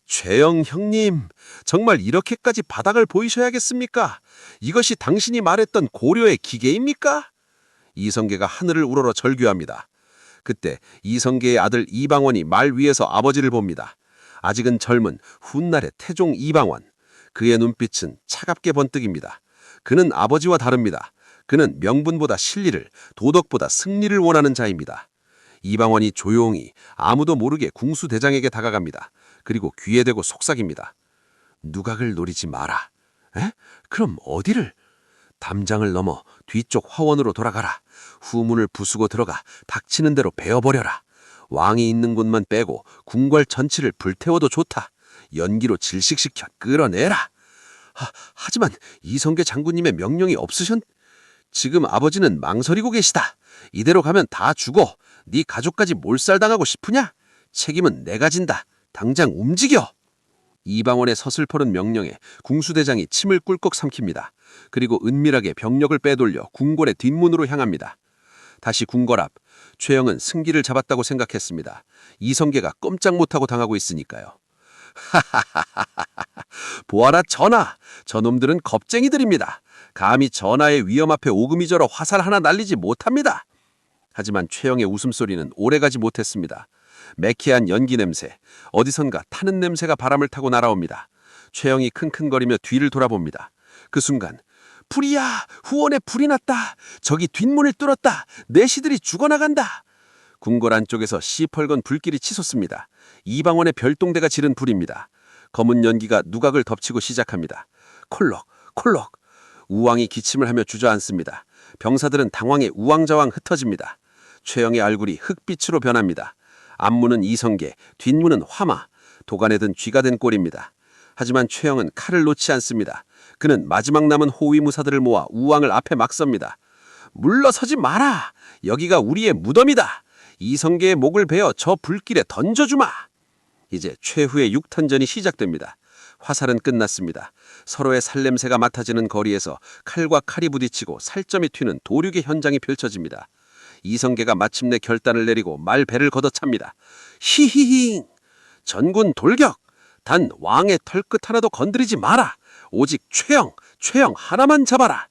최영 형님, 정말 이렇게까지 바닥을 보이셔야겠습니까? 이것이 당신이 말했던 고려의 기계입니까? 이성계가 하늘을 우러러 절규합니다. 그때 이성계의 아들 이방원이 말 위에서 아버지를 봅니다. 아직은 젊은 훗날의 태종 이방원. 그의 눈빛은 차갑게 번뜩입니다. 그는 아버지와 다릅니다. 그는 명분보다 실리를, 도덕보다 승리를 원하는 자입니다. 이방원이 조용히 아무도 모르게 궁수대장에게 다가갑니다. 그리고 귀에 대고 속삭입니다. 누각을 노리지 마라. 에? 그럼 어디를? 담장을 넘어 뒤쪽 화원으로 돌아가라. 후문을 부수고 들어가 닥치는 대로 베어버려라. 왕이 있는 곳만 빼고 궁궐 전체를 불태워도 좋다. 연기로 질식시켜 끌어내라. 하지만 이성계 장군님의 명령이 없으셨... 지금 아버지는 망설이고 계시다. 이대로 가면 다 죽어. 네 가족까지 몰살당하고 싶으냐? 책임은 내가 진다. 당장 움직여. 이방원의 서슬퍼른 명령에 궁수대장이 침을 꿀꺽 삼킵니다. 그리고 은밀하게 병력을 빼돌려 궁궐의 뒷문으로 향합니다. 다시 궁궐 앞, 최영은 승기를 잡았다고 생각했습니다. 이성계가 꼼짝 못하고 당하고 있으니까요. 보아라 전하, 저놈들은 겁쟁이들입니다. 감히 전하의 위험 앞에 오금이 절어 화살 하나 날리지 못합니다. 하지만 최영의 웃음소리는 오래가지 못했습니다. 매캐한 연기 냄새, 어디선가 타는 냄새가 바람을 타고 날아옵니다. 최영이 킁킁거리며 뒤를 돌아봅니다. 그 순간 불이야! 후원에 불이 났다! 저기 뒷문을 뚫었다! 내시들이 죽어나간다! 궁궐 안쪽에서 시펄건 불길이 치솟습니다. 이방원의 별동대가 지른 불입니다. 검은 연기가 누각을 덮치고 시작합니다. 콜록, 콜록! 우왕이 기침을 하며 주저앉습니다. 병사들은 당황해 우왕좌왕 흩어집니다. 최영의 얼굴이 흑빛으로 변합니다. 앞문은 이성계, 뒷문은 화마, 도간에 든 쥐가 된 꼴입니다. 하지만 최영은 칼을 놓지 않습니다. 그는 마지막 남은 호위무사들을 모아 우왕을 앞에 막섭니다. 물러서지 마라! 여기가 우리의 무덤이다! 이성계의 목을 베어 저 불길에 던져주마! 이제 최후의 육탄전이 시작됩니다. 화살은 끝났습니다. 서로의 살냄새가 맡아지는 거리에서 칼과 칼이 부딪히고 살점이 튀는 도륙의 현장이 펼쳐집니다. 이성계가 마침내 결단을 내리고 말배를 걷어찹니다. 히히히! 전군 돌격! 단 왕의 털끝 하나도 건드리지 마라! 오직 최영 하나만 잡아라!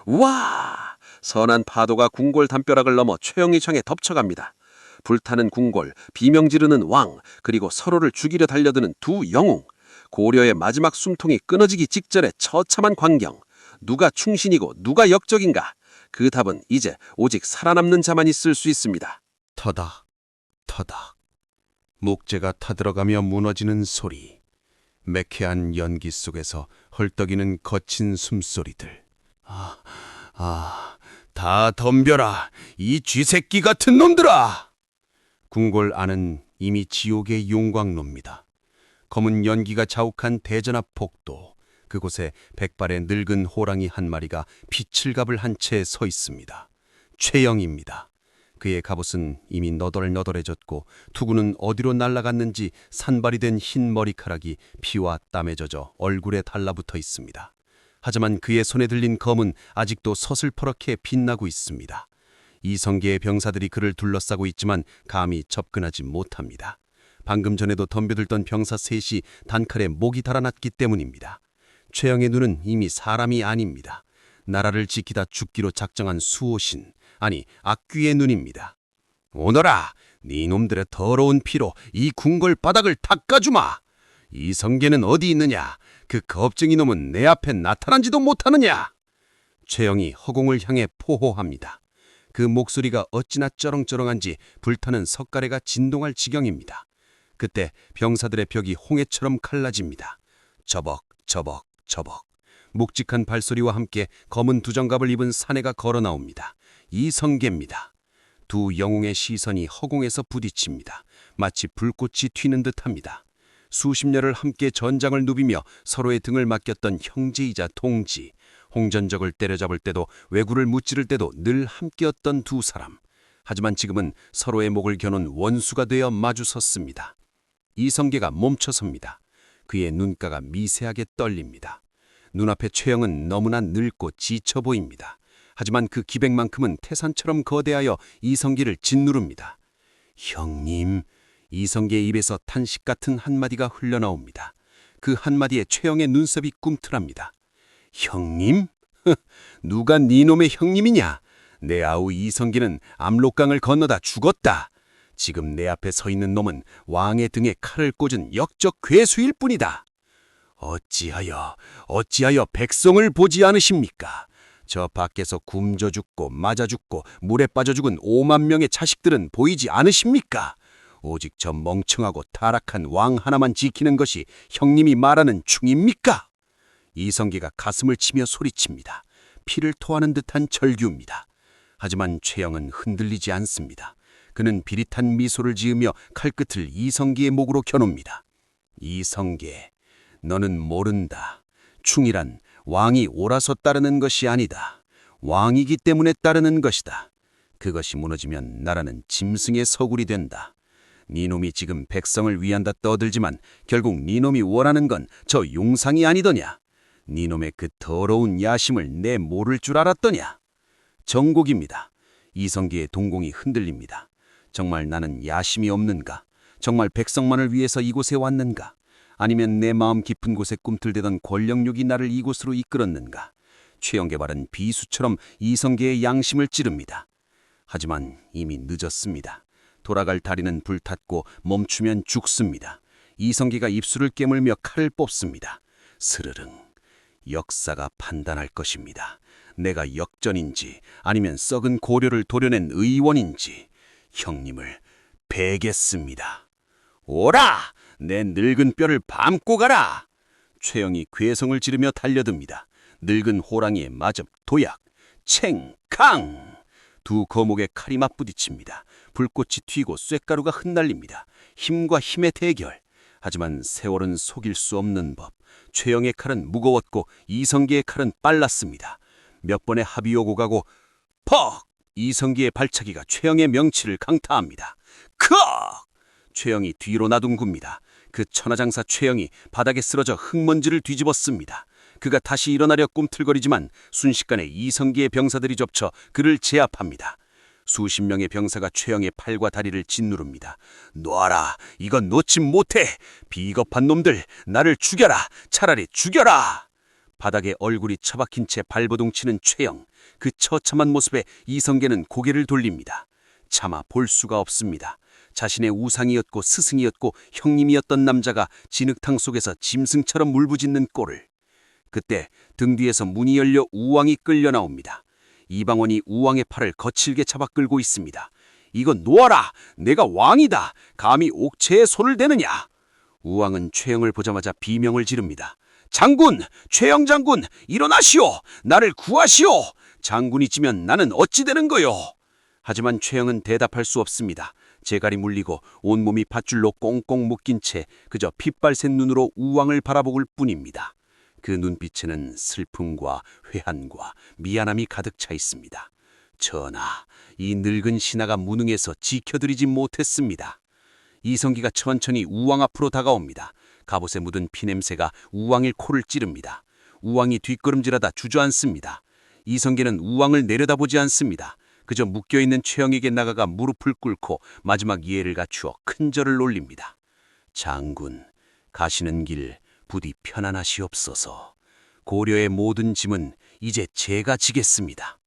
우와! 선한 파도가 궁궐 담벼락을 넘어 최영의 창에 덮쳐갑니다. 불타는 궁궐, 비명 지르는 왕, 그리고 서로를 죽이려 달려드는 두 영웅. 고려의 마지막 숨통이 끊어지기 직전의 처참한 광경. 누가 충신이고 누가 역적인가? 그 답은 이제 오직 살아남는 자만 있을 수 있습니다. 터닥, 터닥. 목재가 타들어가며 무너지는 소리. 매캐한 연기 속에서 헐떡이는 거친 숨소리들. 다 덤벼라, 이 쥐새끼 같은 놈들아! 궁궐 안은 이미 지옥의 용광로입니다. 검은 연기가 자욱한 대전 앞 복도, 그곳에 백발의 늙은 호랑이 한 마리가 피칠갑을 한 채 서 있습니다. 최영입니다. 그의 갑옷은 이미 너덜너덜해졌고 투구는 어디로 날아갔는지 산발이 된 흰 머리카락이 피와 땀에 젖어 얼굴에 달라붙어 있습니다. 하지만 그의 손에 들린 검은 아직도 서슬퍼렇게 빛나고 있습니다. 이성계의 병사들이 그를 둘러싸고 있지만 감히 접근하지 못합니다. 방금 전에도 덤벼들던 병사 셋이 단칼에 목이 달아났기 때문입니다. 최영의 눈은 이미 사람이 아닙니다. 나라를 지키다 죽기로 작정한 수호신, 아니 악귀의 눈입니다. 오너라, 네 놈들의 더러운 피로 이 궁궐 바닥을 닦아주마. 이성계는 어디 있느냐? 그 겁쟁이 놈은 내 앞에 나타난지도 못하느냐? 최영이 허공을 향해 포호합니다. 그 목소리가 어찌나 쩌렁쩌렁한지 불타는 석가래가 진동할 지경입니다. 그때 병사들의 벽이 홍해처럼 갈라집니다. 저벅 저벅 저벅. 묵직한 발소리와 함께 검은 두정갑을 입은 사내가 걸어 나옵니다. 이성계입니다. 두 영웅의 시선이 허공에서 부딪힙니다. 마치 불꽃이 튀는 듯합니다. 수십 년을 함께 전장을 누비며 서로의 등을 맡겼던 형제이자 동지, 홍전적을 때려잡을 때도 왜구를 무찌를 때도 늘 함께였던 두 사람. 하지만 지금은 서로의 목을 겨눈 원수가 되어 마주섰습니다. 이성계가 멈춰섭니다. 그의 눈가가 미세하게 떨립니다. 눈앞의 최영은 너무나 늙고 지쳐 보입니다. 하지만 그 기백만큼은 태산처럼 거대하여 이성계를 짓누릅니다. 형님, 이성계의 입에서 탄식 같은 한마디가 흘러나옵니다. 그 한마디에 최영의 눈썹이 꿈틀합니다. 형님? 누가 네 놈의 형님이냐? 내 아우 이성계는 압록강을 건너다 죽었다. 지금 내 앞에 서 있는 놈은 왕의 등에 칼을 꽂은 역적 괴수일 뿐이다. 어찌하여 백성을 보지 않으십니까? 저 밖에서 굶져 죽고 맞아 죽고 물에 빠져 죽은 5만 명의 자식들은 보이지 않으십니까? 오직 저 멍청하고 타락한 왕 하나만 지키는 것이 형님이 말하는 충입니까? 이성계가 가슴을 치며 소리칩니다. 피를 토하는 듯한 절규입니다. 하지만 최영은 흔들리지 않습니다. 그는 비릿한 미소를 지으며 칼끝을 이성계의 목으로 겨눕니다. 이성계, 너는 모른다. 충이란 왕이 옳아서 따르는 것이 아니다. 왕이기 때문에 따르는 것이다. 그것이 무너지면 나라는 짐승의 서굴이 된다. 네놈이 지금 백성을 위한다 떠들지만 결국 네놈이 원하는 건 저 용상이 아니더냐. 네놈의 그 더러운 야심을 내 모를 줄 알았더냐. 정곡입니다. 이성계의 동공이 흔들립니다. 정말 나는 야심이 없는가? 정말 백성만을 위해서 이곳에 왔는가? 아니면 내 마음 깊은 곳에 꿈틀대던 권력욕이 나를 이곳으로 이끌었는가? 최영계 발은 비수처럼 이성계의 양심을 찌릅니다. 하지만 이미 늦었습니다. 돌아갈 다리는 불탔고 멈추면 죽습니다. 이성계가 입술을 깨물며 칼을 뽑습니다. 스르릉. 역사가 판단할 것입니다. 내가 역전인지 아니면 썩은 고려를 도려낸 의원인지 형님을 베겠습니다. 오라! 내 늙은 뼈를 밟고 가라! 최영이 괴성을 지르며 달려듭니다. 늙은 호랑이의 마접 도약, 챙캉! 두 거목의 칼이 맞부딪힙니다. 불꽃이 튀고 쇳가루가 흩날립니다. 힘과 힘의 대결. 하지만 세월은 속일 수 없는 법. 최영의 칼은 무거웠고 이성계의 칼은 빨랐습니다. 몇 번의 합이 오고 가고 퍽! 이성계의 발차기가 최영의 명치를 강타합니다. 컥! 최영이 뒤로 나둥굽니다. 그 천하장사 최영이 바닥에 쓰러져 흙먼지를 뒤집었습니다. 그가 다시 일어나려 꿈틀거리지만 순식간에 이성계의 병사들이 접쳐 그를 제압합니다. 수십 명의 병사가 최영의 팔과 다리를 짓누릅니다. 놔라! 이건 놓지 못해! 비겁한 놈들! 나를 죽여라! 차라리 죽여라! 바닥에 얼굴이 처박힌 채 발버둥치는 최영. 그 처참한 모습에 이성계는 고개를 돌립니다. 차마 볼 수가 없습니다. 자신의 우상이었고 스승이었고 형님이었던 남자가 진흙탕 속에서 짐승처럼 물부짖는 꼴을. 그때 등 뒤에서 문이 열려 우왕이 끌려 나옵니다. 이방원이 우왕의 팔을 거칠게 잡아 끌고 있습니다. 이건 놓아라! 내가 왕이다! 감히 옥체에 손을 대느냐! 우왕은 최영을 보자마자 비명을 지릅니다. 장군! 최영 장군! 일어나시오! 나를 구하시오! 장군이 찌면 나는 어찌 되는 거요? 하지만 최영은 대답할 수 없습니다. 재갈이 물리고 온몸이 밧줄로 꽁꽁 묶인 채 그저 핏발센 눈으로 우왕을 바라볼 뿐입니다. 그 눈빛에는 슬픔과 회한과 미안함이 가득 차 있습니다. 전하, 이 늙은 신하가 무능해서 지켜드리지 못했습니다. 이성기가 천천히 우왕 앞으로 다가옵니다. 갑옷에 묻은 피냄새가 우왕의 코를 찌릅니다. 우왕이 뒷걸음질하다 주저앉습니다. 이성계는 우왕을 내려다보지 않습니다. 그저 묶여있는 최영에게 나가가 무릎을 꿇고 마지막 예를 갖추어 큰 절을 올립니다. 장군, 가시는 길 부디 편안하시옵소서. 고려의 모든 짐은 이제 제가 지겠습니다.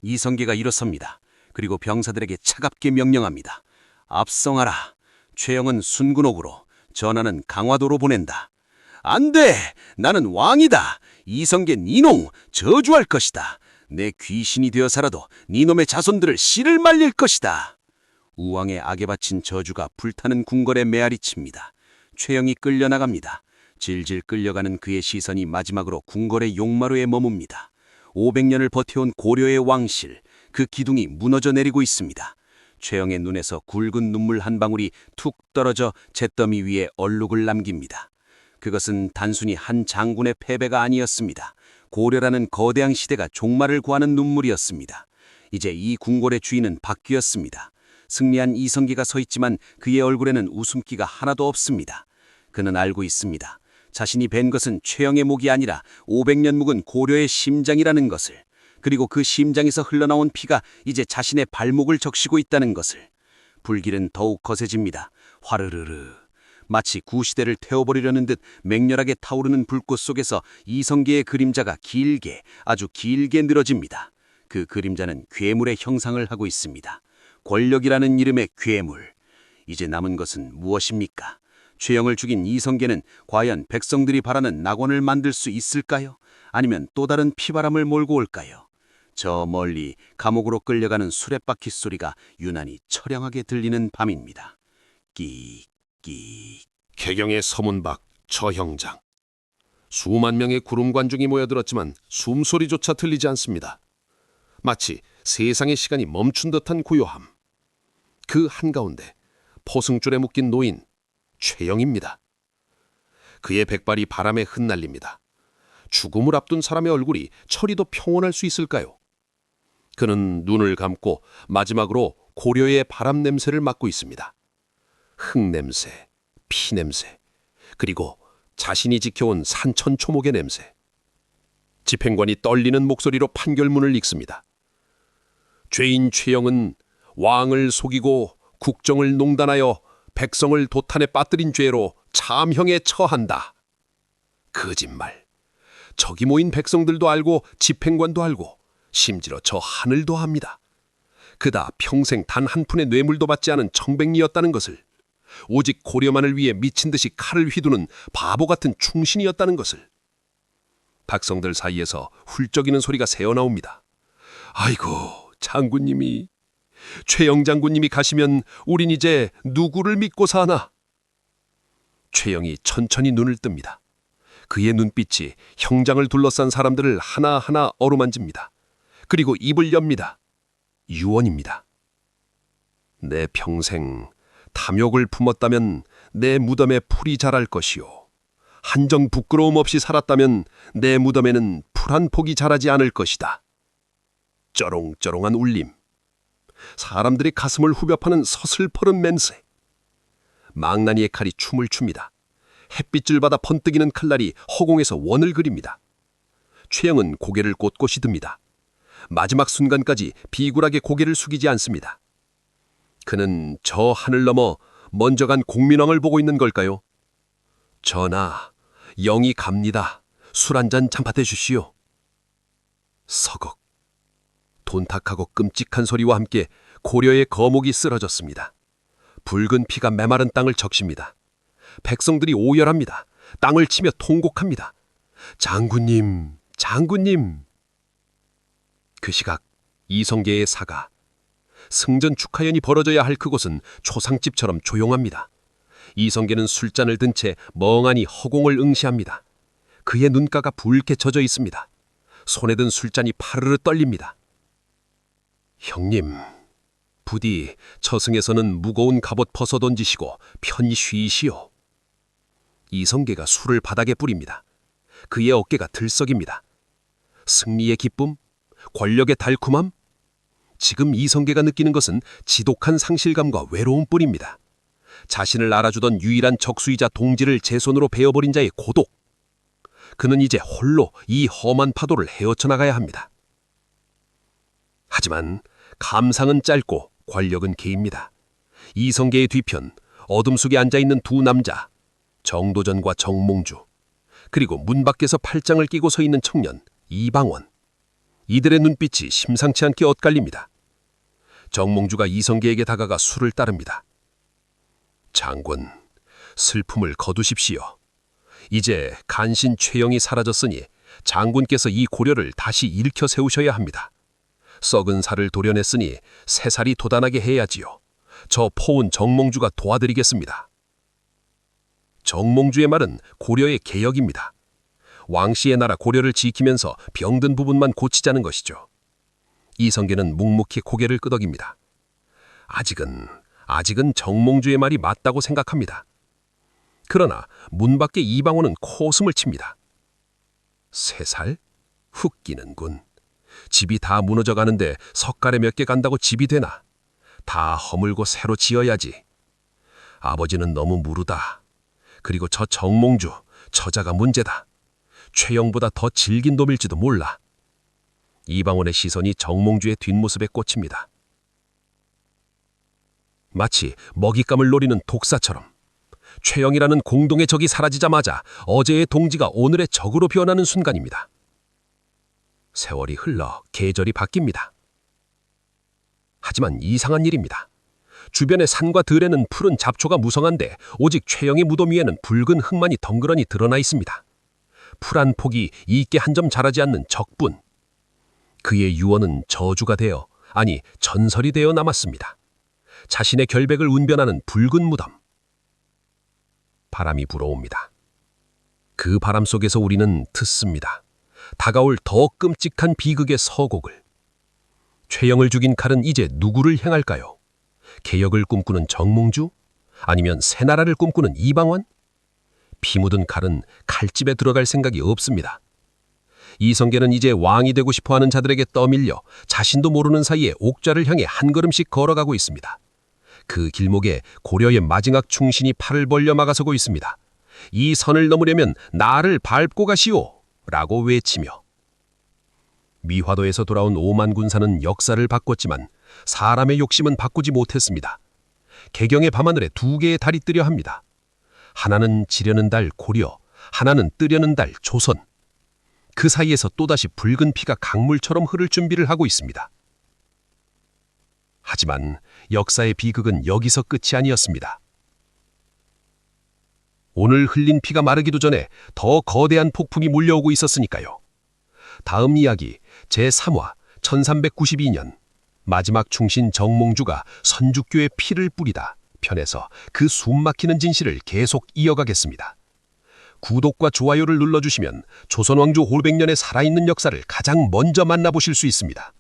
이성계가 일어섭니다. 그리고 병사들에게 차갑게 명령합니다. 압성하라. 최영은 순군옥으로, 전하는 강화도로 보낸다. 안 돼! 나는 왕이다! 이성계 니놈 저주할 것이다. 내 귀신이 되어 살아도 니놈의 자손들을 씨를 말릴 것이다. 우왕의 악에 바친 저주가 불타는 궁궐에 메아리칩니다. 최영이 끌려나갑니다. 질질 끌려가는 그의 시선이 마지막으로 궁궐의 용마루에 머뭅니다. 500년을 버텨온 고려의 왕실, 그 기둥이 무너져 내리고 있습니다. 최영의 눈에서 굵은 눈물 한 방울이 툭 떨어져 잿더미 위에 얼룩을 남깁니다. 그것은 단순히 한 장군의 패배가 아니었습니다. 고려라는 거대한 시대가 종말을 구하는 눈물이었습니다. 이제 이 궁궐의 주인은 바뀌었습니다. 승리한 이성계가 서 있지만 그의 얼굴에는 웃음기가 하나도 없습니다. 그는 알고 있습니다. 자신이 벤 것은 최영의 목이 아니라 500년 묵은 고려의 심장이라는 것을, 그리고 그 심장에서 흘러나온 피가 이제 자신의 발목을 적시고 있다는 것을. 불길은 더욱 거세집니다. 화르르르. 마치 구시대를 태워버리려는 듯 맹렬하게 타오르는 불꽃 속에서 이성계의 그림자가 길게, 아주 길게 늘어집니다. 그 그림자는 괴물의 형상을 하고 있습니다. 권력이라는 이름의 괴물. 이제 남은 것은 무엇입니까? 최영을 죽인 이성계는 과연 백성들이 바라는 낙원을 만들 수 있을까요? 아니면 또 다른 피바람을 몰고 올까요? 저 멀리 감옥으로 끌려가는 수레바퀴 소리가 유난히 처량하게 들리는 밤입니다. 끼. 개경의 서문 밖 처형장. 수만 명의 구름 관중이 모여들었지만 숨소리조차 들리지 않습니다. 마치 세상의 시간이 멈춘 듯한 고요함. 그 한가운데 포승줄에 묶인 노인 최영입니다. 그의 백발이 바람에 흩날립니다. 죽음을 앞둔 사람의 얼굴이 저리도 평온할 수 있을까요? 그는 눈을 감고 마지막으로 고려의 바람 냄새를 맡고 있습니다. 흙냄새, 피냄새, 그리고 자신이 지켜온 산천초목의 냄새. 집행관이 떨리는 목소리로 판결문을 읽습니다. 죄인 최영은 왕을 속이고 국정을 농단하여 백성을 도탄에 빠뜨린 죄로 참형에 처한다. 거짓말. 저기 모인 백성들도 알고 집행관도 알고 심지어 저 하늘도 합니다. 그다 평생 단 한 푼의 뇌물도 받지 않은 청백리였다는 것을, 오직 고려만을 위해 미친 듯이 칼을 휘두는 바보 같은 충신이었다는 것을. 백성들 사이에서 훌쩍이는 소리가 새어나옵니다. 아이고, 장군님이, 최영 장군님이 가시면 우린 이제 누구를 믿고 사나? 최영이 천천히 눈을 뜹니다. 그의 눈빛이 형장을 둘러싼 사람들을 하나하나 어루만집니다. 그리고 입을 엽니다. 유언입니다. 내 평생 탐욕을 품었다면 내 무덤에 풀이 자랄 것이요. 한정 부끄러움 없이 살았다면 내 무덤에는 풀 한 폭이 자라지 않을 것이다. 쩌롱쩌롱한 울림. 사람들의 가슴을 후벼 파는 서슬퍼른 맹세. 망나니의 칼이 춤을 춥니다. 햇빛을 받아 번뜩이는 칼날이 허공에서 원을 그립니다. 최영은 고개를 꼿꼿이 듭니다. 마지막 순간까지 비굴하게 고개를 숙이지 않습니다. 그는 저 하늘 넘어 먼저 간 공민왕을 보고 있는 걸까요? 전하, 영이 갑니다. 술 한 잔 잠받아 주시오. 서걱. 돈탁하고 끔찍한 소리와 함께 고려의 거목이 쓰러졌습니다. 붉은 피가 메마른 땅을 적십니다. 백성들이 오열합니다. 땅을 치며 통곡합니다. 장군님, 장군님. 그 시각 이성계의 사가, 승전 축하연이 벌어져야 할 그곳은 초상집처럼 조용합니다. 이성계는 술잔을 든 채 멍하니 허공을 응시합니다. 그의 눈가가 붉게 젖어 있습니다. 손에 든 술잔이 파르르 떨립니다. 형님, 부디 처승에서는 무거운 갑옷 벗어 던지시고 편히 쉬시오. 이성계가 술을 바닥에 뿌립니다. 그의 어깨가 들썩입니다. 승리의 기쁨? 권력의 달콤함? 지금 이성계가 느끼는 것은 지독한 상실감과 외로움뿐입니다. 자신을 알아주던 유일한 적수이자 동지를 제 손으로 베어버린 자의 고독. 그는 이제 홀로 이 험한 파도를 헤엄쳐 나가야 합니다. 하지만 감상은 짧고 권력은 개입니다. 이성계의 뒤편 어둠 속에 앉아있는 두 남자, 정도전과 정몽주, 그리고 문 밖에서 팔짱을 끼고 서 있는 청년 이방원. 이들의 눈빛이 심상치 않게 엇갈립니다. 정몽주가 이성계에게 다가가 술을 따릅니다. 장군, 슬픔을 거두십시오. 이제 간신 최영이 사라졌으니 장군께서 이 고려를 다시 일으켜 세우셔야 합니다. 썩은 살을 도려냈으니 새 살이 돋아나게 해야지요. 저 포운 정몽주가 도와드리겠습니다. 정몽주의 말은 고려의 개혁입니다. 왕씨의 나라 고려를 지키면서 병든 부분만 고치자는 것이죠. 이성계는 묵묵히 고개를 끄덕입니다. 아직은 정몽주의 말이 맞다고 생각합니다. 그러나 문 밖에 이방원은 코웃음을 칩니다. 3살? 훅 끼는군. 집이 다 무너져 가는데 석가래 몇 개 간다고 집이 되나? 다 허물고 새로 지어야지. 아버지는 너무 무르다. 그리고 저 정몽주, 저자가 문제다. 최영보다 더 질긴 놈일지도 몰라. 이방원의 시선이 정몽주의 뒷모습에 꽂힙니다. 마치 먹잇감을 노리는 독사처럼 최영이라는 공동의 적이 사라지자마자 어제의 동지가 오늘의 적으로 변하는 순간입니다. 세월이 흘러 계절이 바뀝니다. 하지만 이상한 일입니다. 주변의 산과 들에는 푸른 잡초가 무성한데 오직 최영의 무덤 위에는 붉은 흙만이 덩그러니 드러나 있습니다. 풀 한 폭이 이익게 한 점 자라지 않는 적분. 그의 유언은 저주가 되어, 아니 전설이 되어 남았습니다. 자신의 결백을 운변하는 붉은 무덤. 바람이 불어옵니다. 그 바람 속에서 우리는 듣습니다. 다가올 더 끔찍한 비극의 서곡을. 최영을 죽인 칼은 이제 누구를 향할까요? 개혁을 꿈꾸는 정몽주? 아니면 새나라를 꿈꾸는 이방원? 피 묻은 칼은 칼집에 들어갈 생각이 없습니다. 이성계는 이제 왕이 되고 싶어하는 자들에게 떠밀려 자신도 모르는 사이에 옥좌를 향해 한 걸음씩 걸어가고 있습니다. 그 길목에 고려의 마지막 충신이 팔을 벌려 막아서고 있습니다. 이 선을 넘으려면 나를 밟고 가시오! 라고 외치며. 미화도에서 돌아온 오만 군사는 역사를 바꿨지만 사람의 욕심은 바꾸지 못했습니다. 개경의 밤하늘에 2개의 달이 뜨려 합니다. 하나는 지려는 달 고려, 하나는 뜨려는 달 조선. 그 사이에서 또다시 붉은 피가 강물처럼 흐를 준비를 하고 있습니다. 하지만 역사의 비극은 여기서 끝이 아니었습니다. 오늘 흘린 피가 마르기도 전에 더 거대한 폭풍이 몰려오고 있었으니까요. 다음 이야기 제3화 1392년 마지막 충신 정몽주가 선주교의 피를 뿌리다 편에서 그 숨막히는 진실을 계속 이어가겠습니다. 구독과 좋아요를 눌러주시면 조선왕조 500년의 살아있는 역사를 가장 먼저 만나보실 수 있습니다.